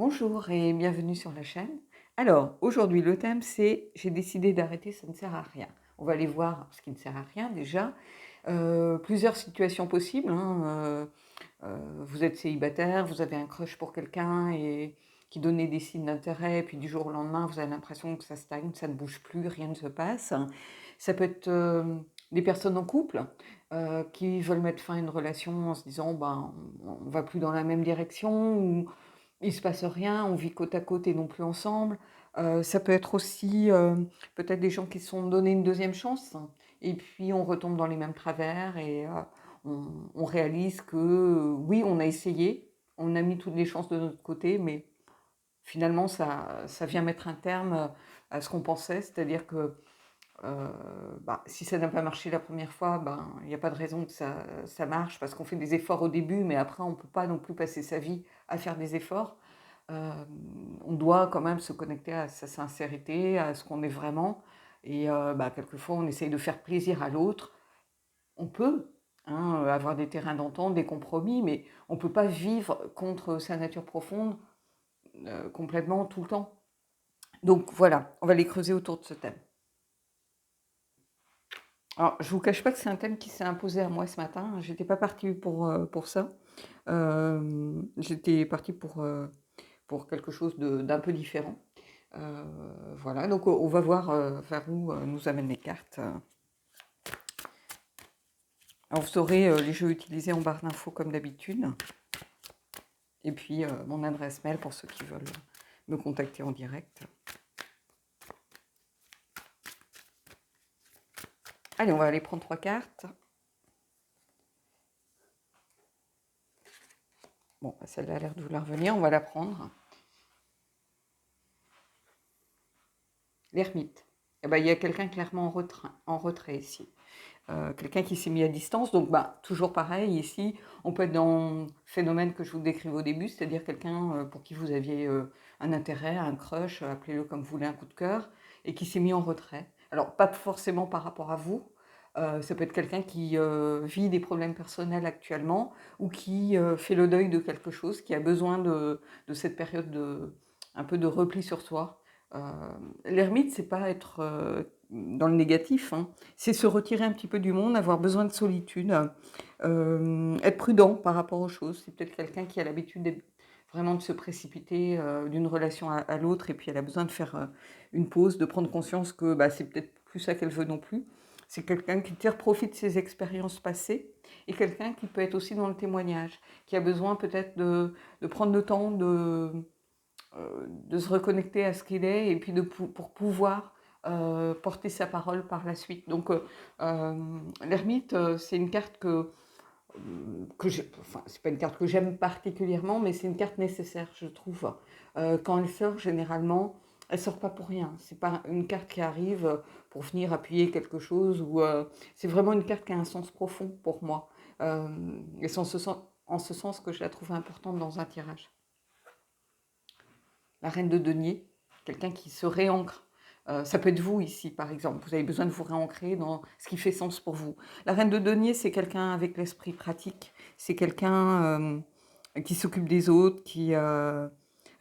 Bonjour et bienvenue sur la chaîne. Alors, aujourd'hui, le thème c'est j'ai décidé d'arrêter, ça ne sert à rien. On va aller voir ce qui ne sert à rien déjà. Plusieurs situations possibles, hein. Vous êtes célibataire, vous avez un crush pour quelqu'un et qui donnait des signes d'intérêt, et puis du jour au lendemain, vous avez l'impression que ça stagne, ça ne bouge plus, rien ne se passe. Ça peut être des personnes en couple qui veulent mettre fin à une relation en se disant ben, on ne va plus dans la même direction, ou il se passe rien, on vit côte à côte et non plus ensemble. Ça peut être aussi peut-être des gens qui se sont donné une deuxième chance et puis on retombe dans les mêmes travers et on réalise que oui, on a essayé, on a mis toutes les chances de notre côté, mais finalement ça vient mettre un terme à ce qu'on pensait, c'est-à-dire que bah, si ça n'a pas marché la première fois, ben, il n'y a pas de raison que ça marche, parce qu'on fait des efforts au début, mais après, on ne peut pas non plus passer sa vie à faire des efforts. Euh, on doit quand même se connecter à sa sincérité, à ce qu'on est vraiment. Et bah, quelquefois, on essaye de faire plaisir à l'autre. On peut hein, avoir des terrains d'entente, des compromis, mais on ne peut pas vivre contre sa nature profonde complètement tout le temps. Donc voilà, on va les creuser autour de ce thème. Alors, je vous cache pas que c'est un thème qui s'est imposé à moi ce matin. J'étais pas partie pour ça. J'étais partie pour quelque chose d'un peu différent. Euh, voilà, donc on va voir vers où nous amènent les cartes. Alors, vous aurez les jeux utilisés en barre d'infos comme d'habitude. Et puis mon adresse mail pour ceux qui veulent me contacter en direct. Allez, on va aller prendre 3 cartes. Bon, celle-là a l'air de vouloir venir, on va la prendre. L'ermite. Eh ben, il y a quelqu'un clairement en retrait ici. Quelqu'un qui s'est mis à distance, donc bah, toujours pareil, ici, on peut être dans le phénomène que je vous décrivais au début, c'est-à-dire quelqu'un pour qui vous aviez un intérêt, un crush, appelez-le comme vous voulez, un coup de cœur, et qui s'est mis en retrait. Alors, pas forcément par rapport à vous, ça peut être quelqu'un qui vit des problèmes personnels actuellement, ou qui fait le deuil de quelque chose, qui a besoin de cette période un peu de repli sur soi. Euh, L'ermite, c'est pas être dans le négatif, hein. C'est se retirer un petit peu du monde, avoir besoin de solitude, être prudent par rapport aux choses. C'est peut-être quelqu'un qui a l'habitude vraiment de se précipiter d'une relation à l'autre, et puis elle a besoin de faire une pause, de prendre conscience que bah, c'est peut-être plus ça qu'elle veut non plus. C'est quelqu'un qui tire profit de ses expériences passées, et quelqu'un qui peut être aussi dans le témoignage, qui a besoin peut-être de prendre le temps de se reconnecter à ce qu'il est, et puis pour pouvoir porter sa parole par la suite. Donc l'ermite, c'est une carte enfin, c'est pas une carte que j'aime particulièrement, mais c'est une carte nécessaire, je trouve. Quand elle sort, généralement, elle sort pas pour rien. C'est pas une carte qui arrive pour venir appuyer quelque chose, ou c'est vraiment une carte qui a un sens profond pour moi. Et c'est en ce sens que je la trouve importante dans un tirage. La reine de denier, quelqu'un qui se réancre. Ça peut être vous ici, par exemple. Vous avez besoin de vous réancrer dans ce qui fait sens pour vous. La reine de denier, c'est quelqu'un avec l'esprit pratique. C'est quelqu'un qui s'occupe des autres, qui a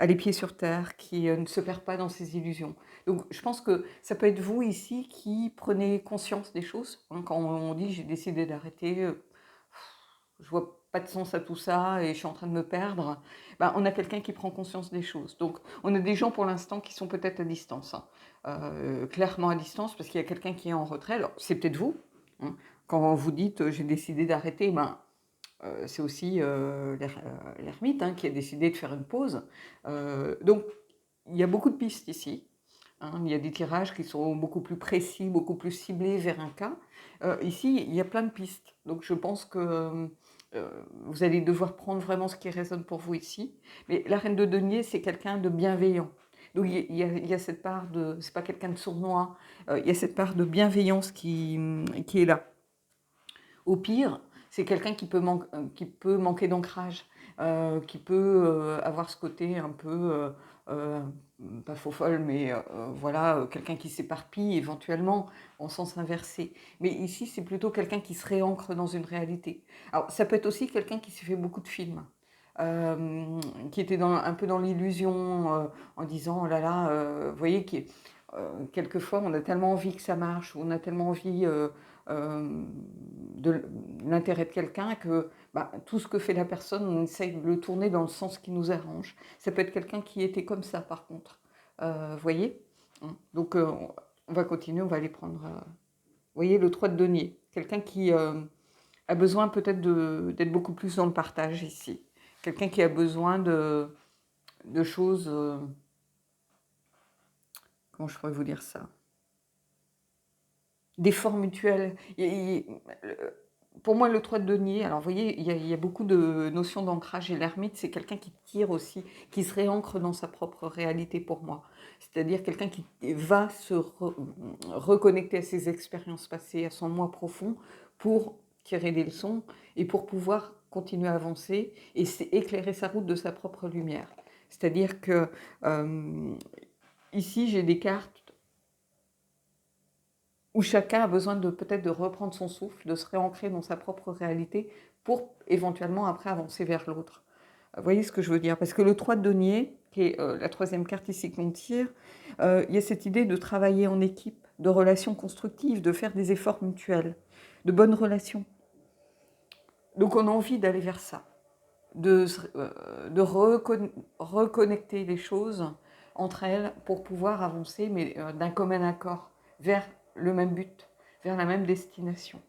les pieds sur terre, qui ne se perd pas dans ses illusions. Donc, je pense que ça peut être vous ici qui prenez conscience des choses. Hein, quand on dit j'ai décidé d'arrêter, je vois pas de sens à tout ça et je suis en train de me perdre, ben, on a quelqu'un qui prend conscience des choses. Donc on a des gens pour l'instant qui sont peut-être à distance, hein. Clairement à distance, parce qu'il y a quelqu'un qui est en retrait. Alors c'est peut-être vous, hein. Quand vous dites j'ai décidé d'arrêter, ben, c'est aussi l'ermite hein, qui a décidé de faire une pause. Donc il y a beaucoup de pistes ici. Hein, il y a des tirages qui sont beaucoup plus précis, beaucoup plus ciblés vers un cas. Ici, il y a plein de pistes. Donc je pense que vous allez devoir prendre vraiment ce qui résonne pour vous ici. Mais la reine de denier, c'est quelqu'un de bienveillant. Donc il y a cette part de... C'est pas quelqu'un de sournois. Il y a cette part de bienveillance qui est là. Au pire, c'est quelqu'un qui peut manquer d'ancrage, qui peut avoir ce côté un peu, euh, pas faux folle, mais voilà, quelqu'un qui s'éparpille éventuellement en sens inversé. Mais ici, c'est plutôt quelqu'un qui se réancre dans une réalité. Alors, ça peut être aussi quelqu'un qui s'est fait beaucoup de films. qui était un peu dans l'illusion, en disant, oh là là, vous voyez, quelquefois on a tellement envie que ça marche, ou on a tellement envie de l'intérêt de quelqu'un que bah, tout ce que fait la personne, on essaye de le tourner dans le sens qui nous arrange. Ça peut être quelqu'un qui était comme ça, par contre. Vous voyez? Donc, on va continuer, on va aller prendre... vous voyez, le 3 de denier. Quelqu'un qui a besoin peut-être d'être beaucoup plus dans le partage ici. Quelqu'un qui a besoin de choses... comment je pourrais vous dire ça? D'efforts mutuels. Pour moi, le 3 de denier, alors vous voyez, il y a beaucoup de notions d'ancrage, et l'ermite, c'est quelqu'un qui tire aussi, qui se réancre dans sa propre réalité pour moi. C'est-à-dire quelqu'un qui va se reconnecter à ses expériences passées, à son moi profond, pour tirer des leçons et pour pouvoir continuer à avancer et éclairer sa route de sa propre lumière. C'est-à-dire que ici, j'ai des cartes où chacun a besoin peut-être de reprendre son souffle, de se réancrer dans sa propre réalité pour éventuellement après avancer vers l'autre. Vous voyez ce que je veux dire? Parce que le 3 de denier, qui est la troisième carte ici que l'on tire, il y a cette idée de travailler en équipe, de relations constructives, de faire des efforts mutuels, de bonnes relations. Donc on a envie d'aller vers ça, de reconnecter les choses entre elles pour pouvoir avancer, mais d'un commun accord, vers le même but, vers la même destination.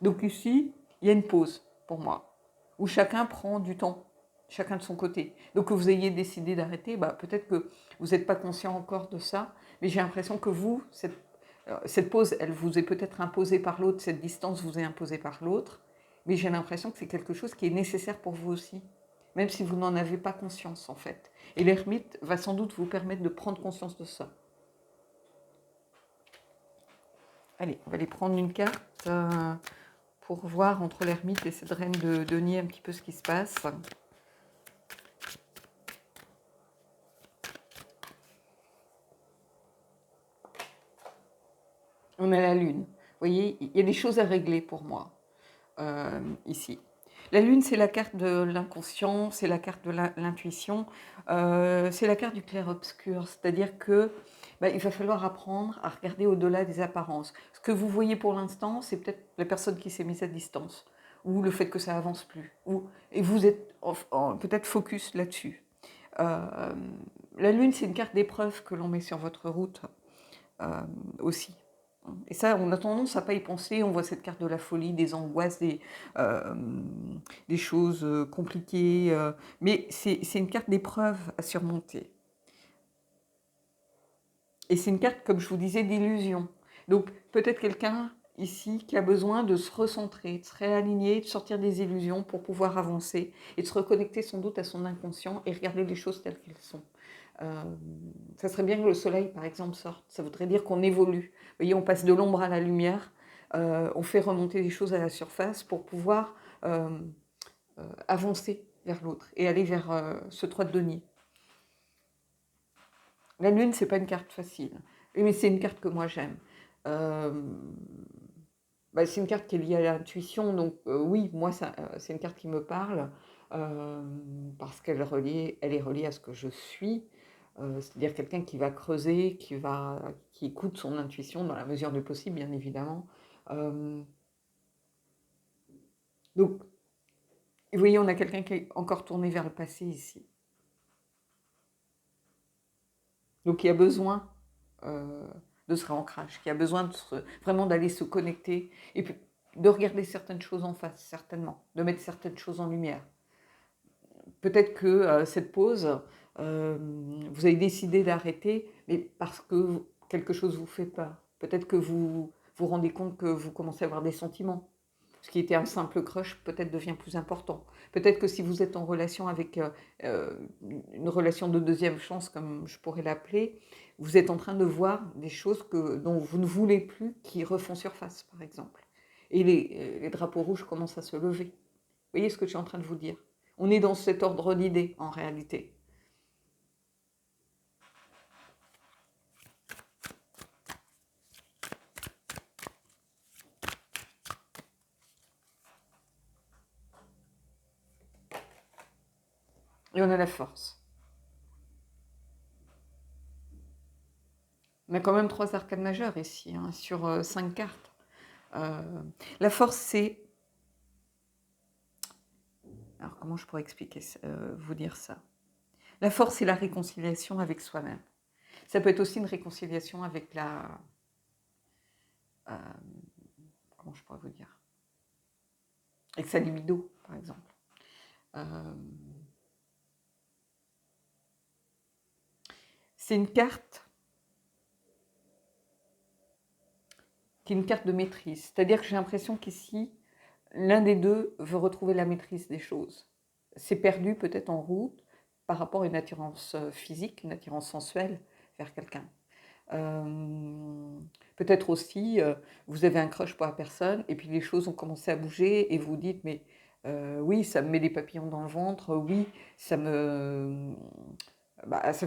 Donc ici, il y a une pause pour moi, où chacun prend du temps, chacun de son côté. Donc que vous ayez décidé d'arrêter, bah, peut-être que vous n'êtes pas conscient encore de ça, mais j'ai l'impression que vous, cette pause, elle vous est peut-être imposée par l'autre, cette distance vous est imposée par l'autre, mais j'ai l'impression que c'est quelque chose qui est nécessaire pour vous aussi, même si vous n'en avez pas conscience en fait. Et l'ermite va sans doute vous permettre de prendre conscience de ça. Allez, on va aller prendre une carte pour voir entre l'ermite et cette reine de denier un petit peu ce qui se passe. On a la lune. Vous voyez, il y a des choses à régler pour moi, ici. La lune, c'est la carte de l'inconscient, c'est la carte de l'intuition, c'est la carte du clair-obscur. C'est-à-dire que il va falloir apprendre à regarder au-delà des apparences. Ce que vous voyez pour l'instant, c'est peut-être la personne qui s'est mise à distance, ou le fait que ça avance plus, et vous êtes peut-être focus là-dessus. La lune, c'est une carte d'épreuve que l'on met sur votre route aussi. Et ça, on a tendance à pas y penser. On voit cette carte de la folie, des angoisses, des choses compliquées. Mais c'est une carte d'épreuve à surmonter. Et c'est une carte, comme je vous disais, d'illusion. Donc peut-être quelqu'un ici qui a besoin de se recentrer, de se réaligner, de sortir des illusions pour pouvoir avancer et de se reconnecter sans doute à son inconscient et regarder les choses telles qu'elles sont. Ça serait bien que le soleil, par exemple, sorte. Ça voudrait dire qu'on évolue. Vous voyez, on passe de l'ombre à la lumière, on fait remonter les choses à la surface pour pouvoir avancer vers l'autre et aller vers ce 3 de denier. La lune, c'est pas une carte facile, mais c'est une carte que moi j'aime. C'est une carte qui est liée à l'intuition, donc oui, moi, c'est une carte qui me parle parce qu'elle elle est reliée à ce que je suis. C'est-à-dire quelqu'un qui va creuser, qui écoute son intuition dans la mesure du possible, bien évidemment. Donc, vous voyez, on a quelqu'un qui est encore tourné vers le passé ici. Donc, qui a besoin de ce réancrage, qui a besoin vraiment d'aller se connecter et puis de regarder certaines choses en face, certainement, de mettre certaines choses en lumière. Peut-être que cette pause, vous avez décidé d'arrêter, mais parce que quelque chose vous fait peur. Peut-être que vous vous rendez compte que vous commencez à avoir des sentiments. Ce qui était un simple crush peut-être devient plus important. Peut-être que si vous êtes en relation avec une relation de deuxième chance, comme je pourrais l'appeler, vous êtes en train de voir des choses dont vous ne voulez plus qui refont surface, par exemple. Et les drapeaux rouges commencent à se lever. Vous voyez ce que je suis en train de vous dire? On est dans cet ordre d'idées, en réalité. Et on a la force. On a quand même 3 arcades majeures ici, hein, sur 5 cartes. La force, c'est... Alors, comment je pourrais expliquer, vous dire ça? La force, c'est la réconciliation avec soi-même. Ça peut être aussi une réconciliation avec la... comment je pourrais vous dire? Avec sa libido, par exemple. C'est une carte qui est une carte de maîtrise. C'est-à-dire que j'ai l'impression qu'ici, l'un des deux veut retrouver la maîtrise des choses. C'est perdu peut-être en route par rapport à une attirance physique, une attirance sensuelle vers quelqu'un. Peut-être aussi, vous avez un crush pour la personne et puis les choses ont commencé à bouger et vous vous dites, mais oui, ça me met des papillons dans le ventre, oui, ça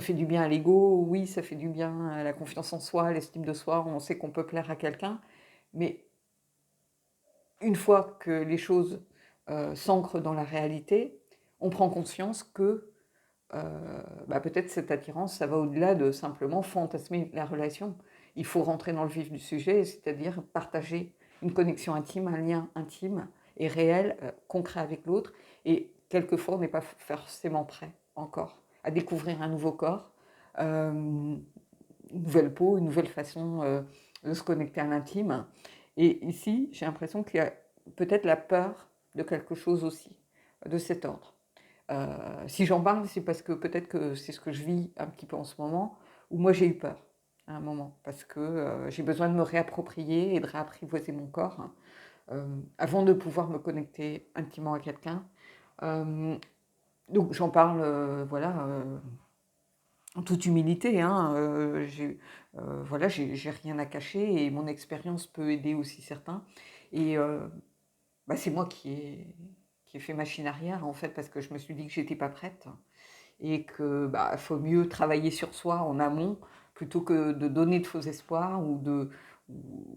fait du bien à l'ego, oui, ça fait du bien à la confiance en soi, à l'estime de soi, on sait qu'on peut plaire à quelqu'un, mais une fois que les choses s'ancrent dans la réalité, on prend conscience que peut-être cette attirance, ça va au-delà de simplement fantasmer la relation. Il faut rentrer dans le vif du sujet, c'est-à-dire partager une connexion intime, un lien intime et réel, concret avec l'autre. Et quelquefois, on n'est pas forcément prêt encore à découvrir un nouveau corps, une nouvelle peau, une nouvelle façon de se connecter à l'intime. Et ici, j'ai l'impression qu'il y a peut-être la peur de quelque chose aussi, de cet ordre. Si j'en parle, c'est parce que peut-être que c'est ce que je vis un petit peu en ce moment, où moi j'ai eu peur à un moment, parce que j'ai besoin de me réapproprier et de réapprivoiser mon corps avant de pouvoir me connecter intimement à quelqu'un. Donc j'en parle, en toute humilité, hein, voilà, j'ai rien à cacher et mon expérience peut aider aussi certains. Et c'est moi qui ai fait machine arrière en fait parce que je me suis dit que j'étais pas prête et que faut mieux travailler sur soi en amont plutôt que de donner de faux espoirs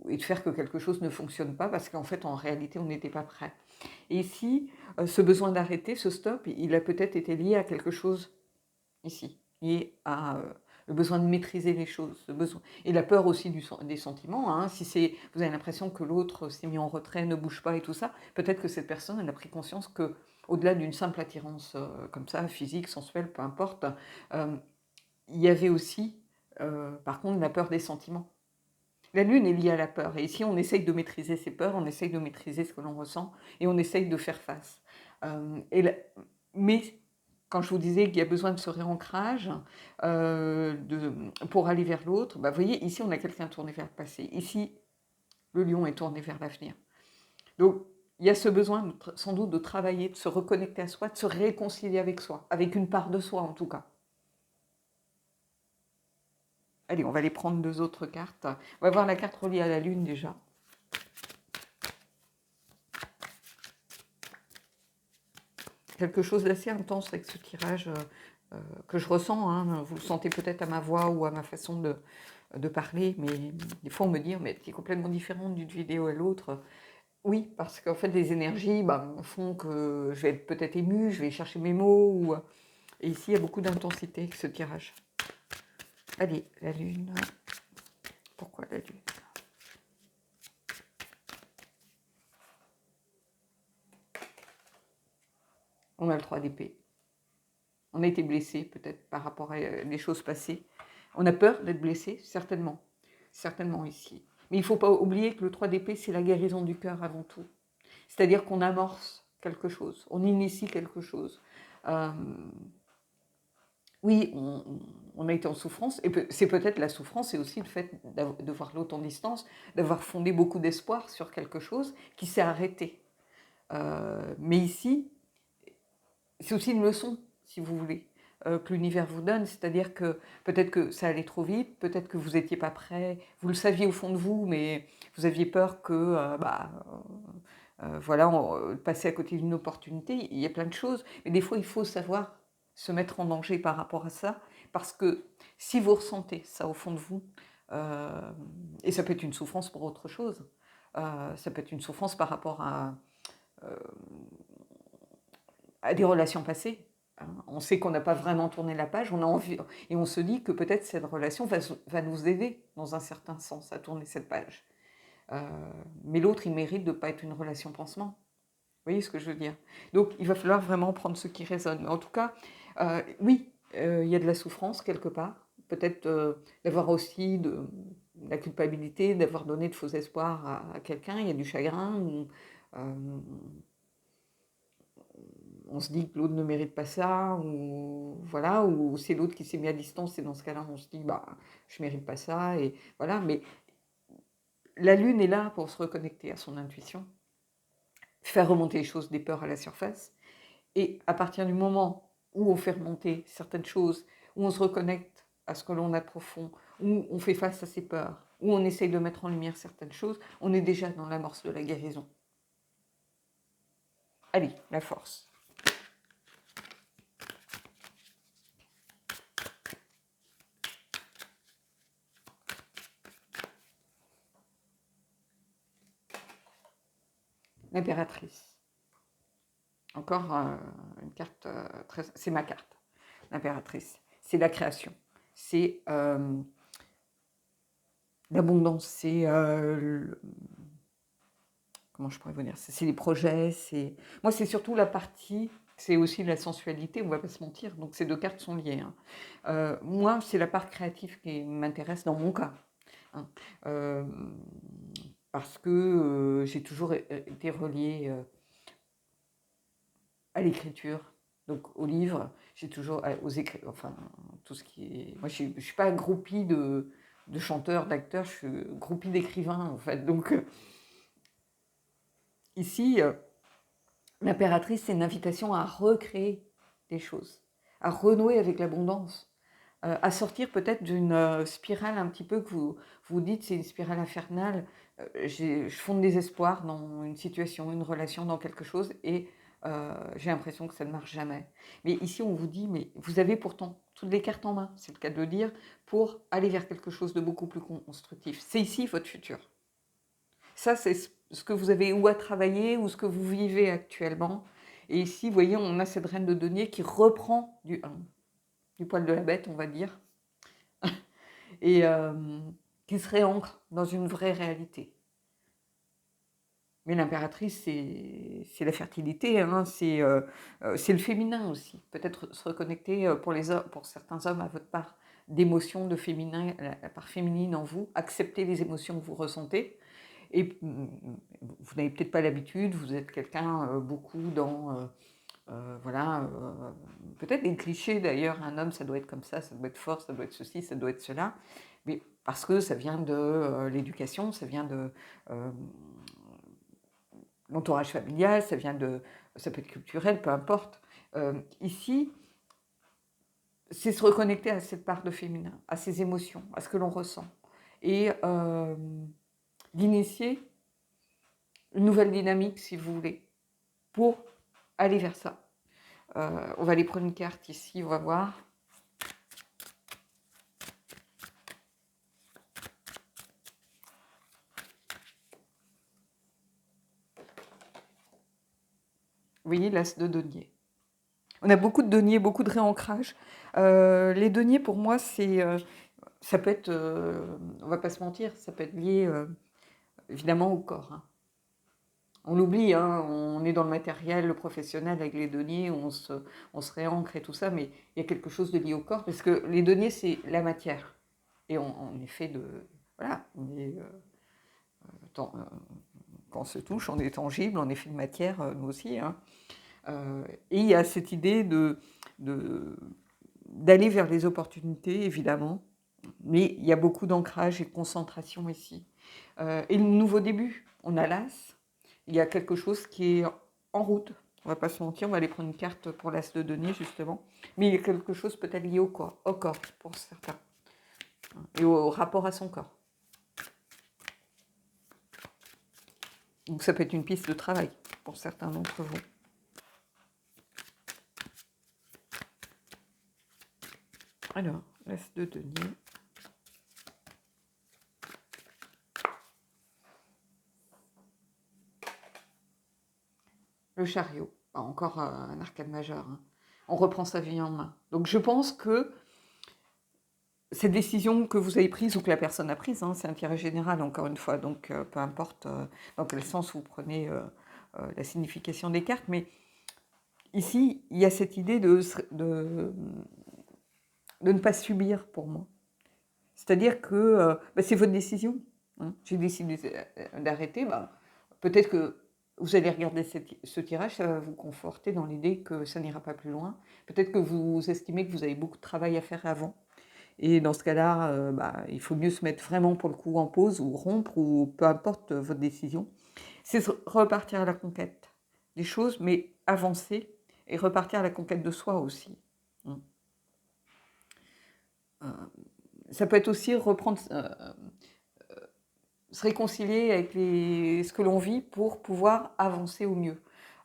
et de faire que quelque chose ne fonctionne pas parce qu'en fait en réalité on n'était pas prêt. Et ici, ce besoin d'arrêter, ce stop, il a peut-être été lié à quelque chose ici, lié à le besoin de maîtriser les choses, le besoin et la peur aussi des sentiments. Hein. Si vous avez l'impression que l'autre s'est mis en retrait, ne bouge pas et tout ça, peut-être que cette personne elle a pris conscience que au-delà d'une simple attirance comme ça, physique, sensuelle, peu importe, il y avait aussi, par contre, la peur des sentiments. La lune est liée à la peur. Et ici, on essaye de maîtriser ses peurs, on essaye de maîtriser ce que l'on ressent et on essaye de faire face. Mais quand je vous disais qu'il y a besoin de ce réancrage pour aller vers l'autre, vous voyez, ici, on a quelqu'un tourné vers le passé. Ici, le lion est tourné vers l'avenir. Donc, il y a ce besoin sans doute de travailler, de se reconnecter à soi, de se réconcilier avec soi, avec une part de soi en tout cas. Allez, on va aller prendre 2 autres cartes. On va voir la carte reliée à la lune déjà. Quelque chose d'assez intense avec ce tirage que je ressens. Hein. Vous le sentez peut-être à ma voix ou à ma façon de parler, mais des fois on me dit mais tu es complètement différente d'une vidéo à l'autre. Oui, parce qu'en fait les énergies font que je vais être peut-être émue, je vais chercher mes mots. Et ici il y a beaucoup d'intensité avec ce tirage. Allez, la lune. Pourquoi la lune? On a le 3 d'épée. On a été blessé peut-être par rapport à des choses passées. On a peur d'être blessé, certainement. Certainement ici. Mais il ne faut pas oublier que le 3 d'épée, c'est la guérison du cœur avant tout. C'est-à-dire qu'on amorce quelque chose, on initie quelque chose. Oui, on a été en souffrance, et c'est peut-être la souffrance, et aussi le fait de voir l'autre en distance, d'avoir fondé beaucoup d'espoir sur quelque chose qui s'est arrêté. Mais ici, c'est aussi une leçon, si vous voulez, que l'univers vous donne, c'est-à-dire que peut-être que ça allait trop vite, peut-être que vous n'étiez pas prêt, vous le saviez au fond de vous, mais vous aviez peur que, passer à côté d'une opportunité, il y a plein de choses, mais des fois il faut savoir se mettre en danger par rapport à ça, parce que si vous ressentez ça au fond de vous, et ça peut être une souffrance pour autre chose, ça peut être une souffrance par rapport à des relations passées. Hein. on sait qu'on n'a pas vraiment tourné la page, on a envie, et on se dit que peut-être cette relation va nous aider, dans un certain sens, à tourner cette page. Mais l'autre, il mérite de ne pas être une relation pansement. Vous voyez ce que je veux dire? Donc, il va falloir vraiment prendre ce qui résonne. Mais en tout cas, oui, il y a de la souffrance quelque part. Peut-être d'avoir aussi de la culpabilité, d'avoir donné de faux espoirs à quelqu'un. Il y a du chagrin. On se dit que l'autre ne mérite pas ça, ou voilà, ou c'est l'autre qui s'est mis à distance, et dans ce cas-là, on se dit, bah, je mérite pas ça, et voilà. Mais la lune est là pour se reconnecter à son intuition, faire remonter les choses des peurs à la surface, et à partir du moment où on fait remonter certaines choses, où on se reconnecte à ce que l'on a de profond, où on fait face à ses peurs, où on essaye de mettre en lumière certaines choses, on est déjà dans l'amorce de la guérison. Allez, la force. L'impératrice. Encore une carte très... C'est ma carte, l'impératrice. C'est la création. C'est l'abondance. C'est... comment je pourrais vous dire? C'est les projets. Moi, c'est surtout la partie... C'est aussi la sensualité, on ne va pas se mentir. Donc, ces deux cartes sont liées. Hein. Moi, c'est la part créative qui m'intéresse dans mon cas. Hein. Parce que j'ai toujours été reliée à l'écriture, donc au livre, j'ai toujours aux écrits, enfin tout ce qui est. Moi, je suis pas groupie de chanteurs, d'acteurs, je suis groupie d'écrivains en fait. Donc ici, l'impératrice, c'est une invitation à recréer des choses, à renouer avec l'abondance, à sortir peut-être d'une spirale un petit peu que vous dites, c'est une spirale infernale. Je fonde des espoirs dans une situation, une relation, dans quelque chose, et j'ai l'impression que ça ne marche jamais. Mais ici, on vous dit, mais vous avez pourtant toutes les cartes en main, c'est le cas de le dire, pour aller vers quelque chose de beaucoup plus constructif. C'est ici votre futur. Ça, c'est ce que vous avez ou à travailler ou ce que vous vivez actuellement. Et ici, vous voyez, on a cette reine de denier qui reprend du poil de la bête, on va dire, et qui se réancre dans une vraie réalité. Mais l'impératrice, c'est la fertilité, hein, c'est le féminin aussi. Peut-être se reconnecter pour certains hommes à votre part d'émotions, de féminin, la part féminine en vous, accepter les émotions que vous ressentez. Et vous n'avez peut-être pas l'habitude, vous êtes quelqu'un beaucoup dans, voilà, peut-être des clichés d'ailleurs, un homme ça doit être comme ça doit être fort, ça doit être ceci, ça doit être cela. Mais parce que ça vient de l'éducation, ça vient de l'entourage familial, ça peut être culturel, peu importe. Ici, c'est se reconnecter à cette part de féminin, à ses émotions, à ce que l'on ressent, et d'initier une nouvelle dynamique, si vous voulez, pour aller vers ça. On va aller prendre une carte ici, on va voir. Vous voyez, l'as de denier. On a beaucoup de deniers, beaucoup de réancrage. Les deniers, pour moi, ça peut être, on va pas se mentir, ça peut être lié évidemment au corps. Hein. On l'oublie, hein, on est dans le matériel, le professionnel avec les deniers, on se réancre et tout ça, mais il y a quelque chose de lié au corps, parce que les deniers, c'est la matière. Et on est fait de... Voilà, quand on se touche, on est tangible, on est fait de matière, nous aussi. Hein. Et il y a cette idée d'aller vers les opportunités, évidemment, mais il y a beaucoup d'ancrage et de concentration ici. Et le nouveau début, on a l'as, il y a quelque chose qui est en route, on va pas se mentir, on va aller prendre une carte pour l'as de denier, justement, mais il y a quelque chose peut-être lié au corps pour certains, et au rapport à son corps. Donc ça peut être une piste de travail pour certains d'entre vous. Alors, l'as de denier. Le chariot, encore un arcane majeur. Hein. on reprend sa vie en main. Donc je pense que cette décision que vous avez prise ou que la personne a prise, hein, c'est un tirage général encore une fois, donc peu importe dans quel sens vous prenez la signification des cartes, mais ici, il y a cette idée de ne pas subir pour moi. C'est-à-dire que c'est votre décision. Hein. J'ai décidé d'arrêter, peut-être que vous allez regarder ce tirage, ça va vous conforter dans l'idée que ça n'ira pas plus loin. Peut-être que vous estimez que vous avez beaucoup de travail à faire avant. Et dans ce cas-là, il faut mieux se mettre vraiment pour le coup en pause ou rompre ou peu importe votre décision. C'est repartir à la conquête des choses, mais avancer et repartir à la conquête de soi aussi. Ça peut être aussi reprendre, se réconcilier avec ce que l'on vit pour pouvoir avancer au mieux.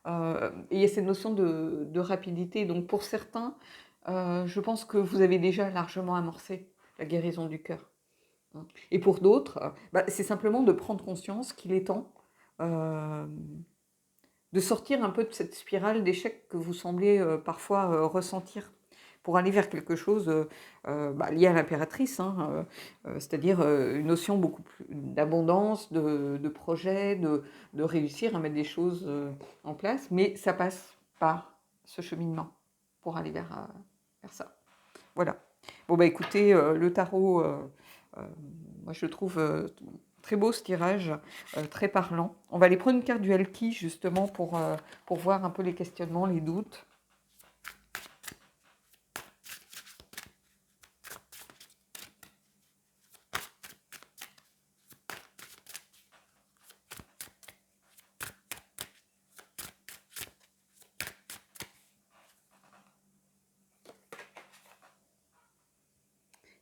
Et il y a cette notion de rapidité. Donc pour certains, je pense que vous avez déjà largement amorcé la guérison du cœur. Et pour d'autres, c'est simplement de prendre conscience qu'il est temps de sortir un peu de cette spirale d'échecs que vous semblez parfois ressentir pour aller vers quelque chose lié à l'impératrice, hein, c'est-à-dire une notion beaucoup plus d'abondance, de projet, de réussir à mettre des choses en place, mais ça passe par ce cheminement pour aller vers ça. Voilà. Bon, écoutez, le tarot, moi je le trouve très beau ce tirage, très parlant. On va aller prendre une carte du Helki justement pour voir un peu les questionnements, les doutes.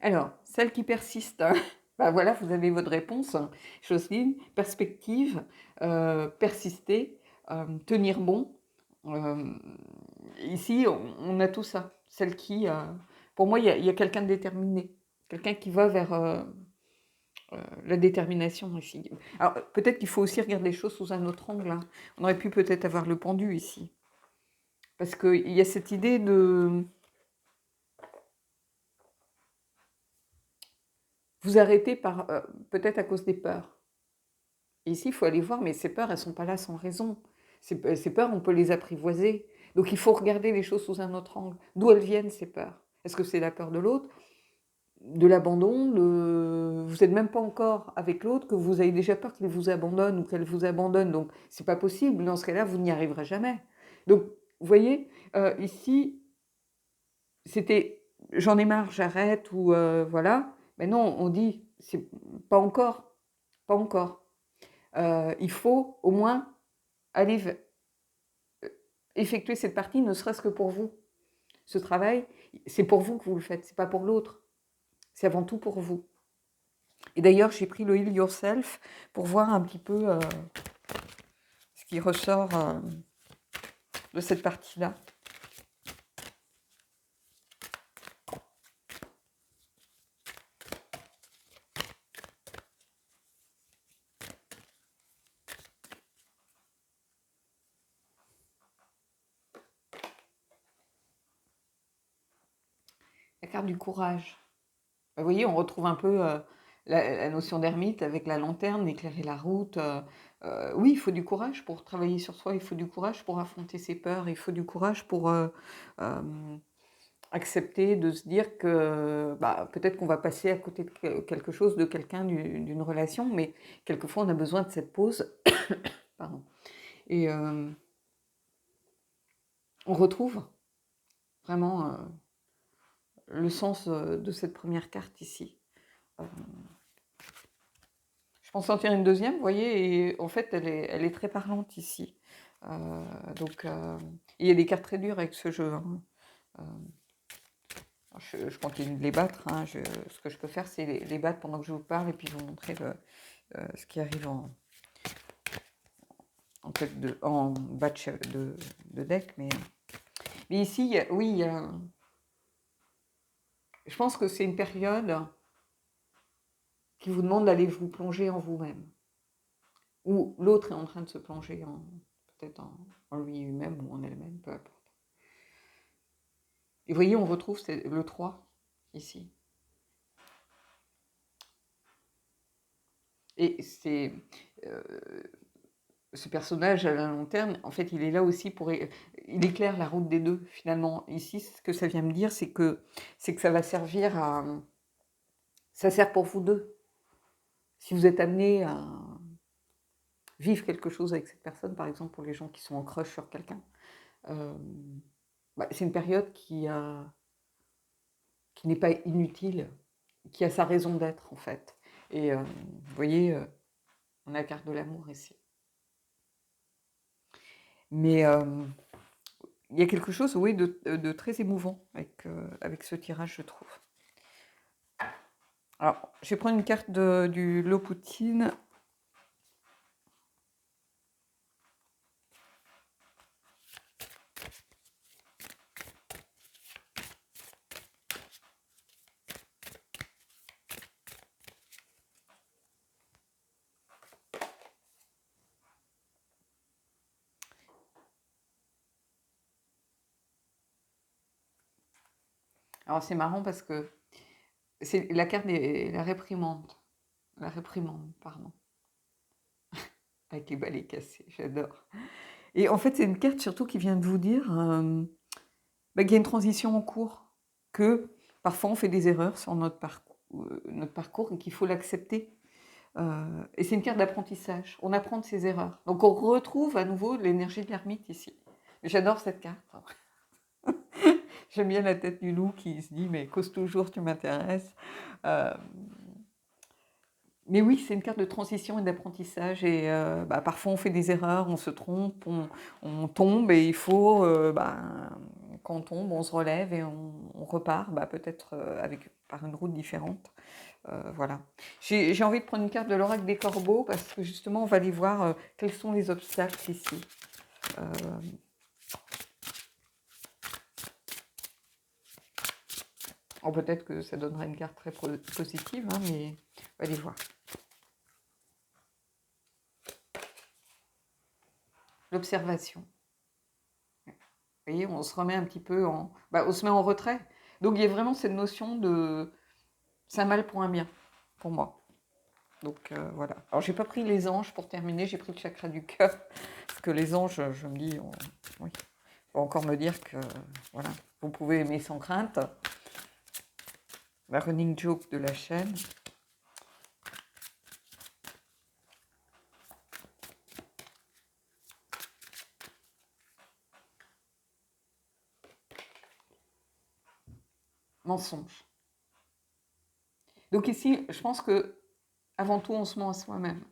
Alors, celle qui persiste, voilà, vous avez votre réponse, Jocelyne. Perspective, persister, tenir bon. Ici, on a tout ça. Celle qui, pour moi, il y a quelqu'un de déterminé, quelqu'un qui va vers la détermination ici. Alors, peut-être qu'il faut aussi regarder les choses sous un autre angle. Hein. On aurait pu peut-être avoir le pendu ici. Parce qu'il y a cette idée de vous arrêter par peut-être à cause des peurs. Et ici, il faut aller voir, mais ces peurs, elles ne sont pas là sans raison. Ces peurs, on peut les apprivoiser. Donc, il faut regarder les choses sous un autre angle. D'où elles viennent, ces peurs? Est-ce que c'est la peur de l'autre, de l'abandon, vous n'êtes même pas encore avec l'autre, que vous avez déjà peur qu'il vous abandonne ou qu'elle vous abandonne, donc c'est pas possible, dans ce cas-là, vous n'y arriverez jamais. Donc, vous voyez, ici, c'était j'en ai marre, j'arrête, ou voilà, mais non, on dit, c'est pas encore, pas encore. Il faut au moins aller effectuer cette partie, ne serait-ce que pour vous. Ce travail, c'est pour vous que vous le faites, c'est pas pour l'autre, c'est avant tout pour vous. Et d'ailleurs, j'ai pris le Heal Yourself pour voir un petit peu ce qui ressort de cette partie-là. La carte du courage. Vous voyez, on retrouve un peu la notion d'ermite avec la lanterne, éclairer la route. Oui, il faut du courage pour travailler sur soi, il faut du courage pour affronter ses peurs, il faut du courage pour accepter de se dire que peut-être qu'on va passer à côté de quelque chose, de quelqu'un, d'une relation, mais quelquefois on a besoin de cette pause. Pardon. Et on retrouve vraiment le sens de cette première carte ici. Je pense en tirer une deuxième, vous voyez, et en fait, elle est très parlante ici. Il y a des cartes très dures avec ce jeu. Hein. Je continue de les battre. Hein. Ce que je peux faire, c'est les battre pendant que je vous parle et puis vous montrer ce qui arrive en batch de deck. Mais ici, oui, je pense que c'est une période qui vous demande d'aller vous plonger en vous-même. Ou l'autre est en train de se plonger peut-être en lui-même ou en elle-même, peu importe. Et vous voyez, on retrouve le 3 ici. Et c'est ce personnage à la lanterne, en fait, il est là aussi pour... Il éclaire la route des deux, finalement. Ici, ce que ça vient me dire, c'est que ça va servir à... Ça sert pour vous deux. Si vous êtes amené à vivre quelque chose avec cette personne, par exemple pour les gens qui sont en crush sur quelqu'un, c'est une période qui n'est pas inutile, qui a sa raison d'être, en fait. Et vous voyez, on a la carte de l'amour ici. Mais il y a quelque chose, oui, de très émouvant avec ce tirage, je trouve. Alors, je vais prendre une carte du Loputin. Alors, c'est marrant parce que c'est la carte de la réprimande. La réprimande, pardon. Avec les balais cassés, j'adore. Et en fait, c'est une carte surtout qui vient de vous dire qu'il y a une transition en cours, que parfois on fait des erreurs sur notre parcours et qu'il faut l'accepter. Et c'est une carte d'apprentissage. On apprend de ses erreurs. Donc on retrouve à nouveau l'énergie de l'ermite ici. J'adore cette carte. J'aime bien la tête du loup qui se dit mais cause toujours, tu m'intéresses. Mais oui, c'est une carte de transition et d'apprentissage. Et parfois on fait des erreurs, on se trompe, on tombe et il faut, quand on tombe, on se relève et on repart, peut-être par une route différente. Voilà. J'ai envie de prendre une carte de l'oracle des corbeaux parce que justement on va aller voir quels sont les obstacles ici. Peut-être que ça donnera une carte très positive, hein, mais on va aller voir. L'observation. Vous voyez, on se remet un petit peu on se met en retrait. Donc il y a vraiment cette notion de c'est un mal pour un bien, pour moi. Donc voilà. Alors j'ai pas pris les anges pour terminer, j'ai pris le chakra du cœur. Parce que les anges, je me dis, oui, on va encore me dire que voilà, vous pouvez aimer sans crainte. La running joke de la chaîne. Mensonge. Donc ici, je pense que avant tout, on se ment à soi-même.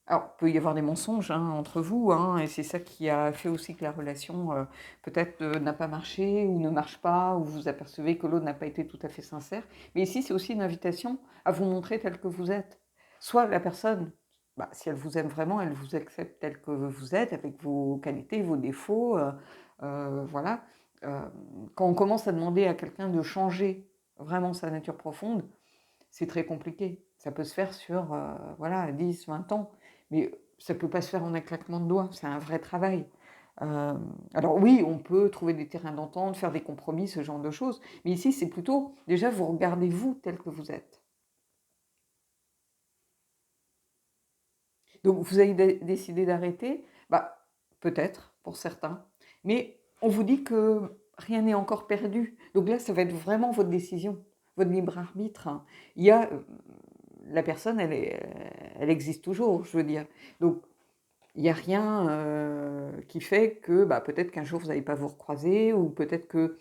Alors, il peut y avoir des mensonges entre vous, et c'est ça qui a fait aussi que la relation peut-être n'a pas marché ou ne marche pas, ou vous apercevez que l'autre n'a pas été tout à fait sincère. Mais ici, c'est aussi une invitation à vous montrer tel que vous êtes. Soit la personne, si elle vous aime vraiment, elle vous accepte tel que vous êtes, avec vos qualités, vos défauts, voilà. Quand on commence à demander à quelqu'un de changer vraiment sa nature profonde, c'est très compliqué. Ça peut se faire sur 10, 20 ans, mais ça ne peut pas se faire en un claquement de doigts, c'est un vrai travail. Alors oui, on peut trouver des terrains d'entente, faire des compromis, ce genre de choses, mais ici c'est plutôt, déjà vous regardez vous tel que vous êtes. Donc vous avez décidé d'arrêter, peut-être pour certains, mais on vous dit que rien n'est encore perdu. Donc là, ça va être vraiment votre décision, votre libre arbitre. Il y a la personne, elle existe toujours, je veux dire. Donc, il n'y a rien qui fait que peut-être qu'un jour, vous n'allez pas vous recroiser ou peut-être que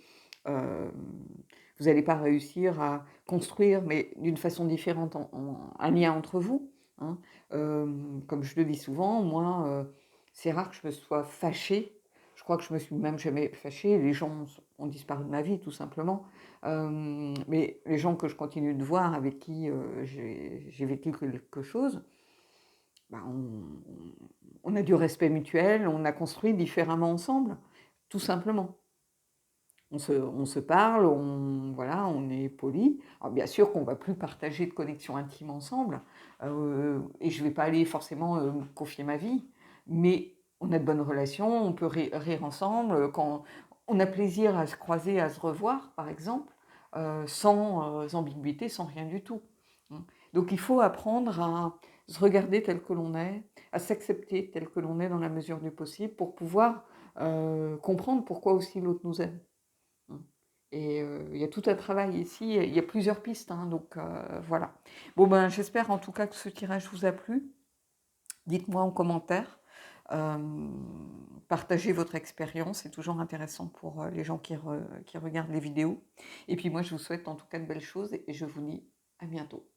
vous n'allez pas réussir à construire, mais d'une façon différente, un lien entre vous. Hein. Comme je le dis souvent, moi, c'est rare que je me sois fâchée. Je crois que je me suis même jamais fâchée. Les gens ont disparu de ma vie, tout simplement. Mais les gens que je continue de voir, avec qui j'ai vécu quelque chose, on a du respect mutuel, on a construit différemment ensemble, tout simplement. On se parle, on est poli. Alors bien sûr qu'on ne va plus partager de connexion intime ensemble, et je ne vais pas aller forcément confier ma vie, mais on a de bonnes relations, on peut rire ensemble. Quand on a plaisir à se croiser, à se revoir, par exemple, sans ambiguïté, sans rien du tout. Hein. Donc il faut apprendre à se regarder tel que l'on est, à s'accepter tel que l'on est dans la mesure du possible pour pouvoir comprendre pourquoi aussi l'autre nous aime. Mmh. Et il y a tout un travail ici, il y a plusieurs pistes, hein, donc voilà. Bon, ben, j'espère en tout cas que ce tirage vous a plu. Dites-moi en commentaire, partagez votre expérience, c'est toujours intéressant pour, les gens qui regardent les vidéos. Et puis moi, je vous souhaite en tout cas de belles choses et je vous dis à bientôt.